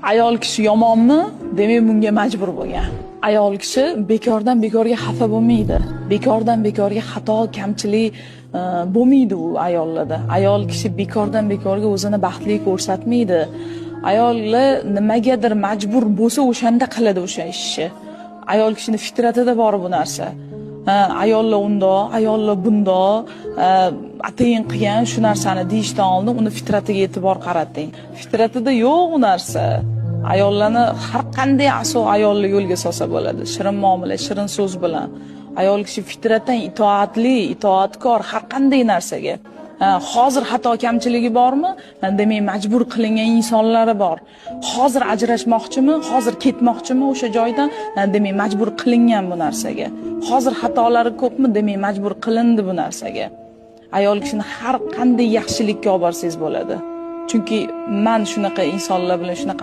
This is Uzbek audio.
Ayol kishi yomonmi? Demak, bunga majbur bo'lgan. Ayol kishi bekordan bekorga xafa bo'lmaydi. Bekordan bekorga xato, kamchilik bo'lmaydi u ayollarda. Ayol kishi bekordan bekorga o'zini baxtli ko'rsatmaydi. Ayollar nimagadir majbur bo'lsa, o'shanda qiladi o'sha ishni. Ayol kishining fitratida bor bu narsa. Ayollar undoq, ayollar bundoq, atayin qilgan shu narsani deyishdan oldin uni fitratiga e'tibor qarating. Fitratida yo'q u narsa. Ayollarni har qanday ayolni yo'lga solsa bo'ladi. Shirin muomala, shirin so'z bilan. Ayol kishi fitratdan itoatli, itoatkor har qanday narsaga. Hozir xato kamchiligi bormi? Demak, majbur qilingan insonlari bor. Hozir ajrashmoqchimi? Hozir ketmoqchimi o'sha joydan? Demak, majbur qilingan bu narsaga. Hozir xatolari ko'pmi? Demak, majbur qilindi bu narsaga. Ayol kishini har qanday yaxshilikka olib borsangiz bo'ladi. Chunki men shunaqa insonlar bilan shunaqa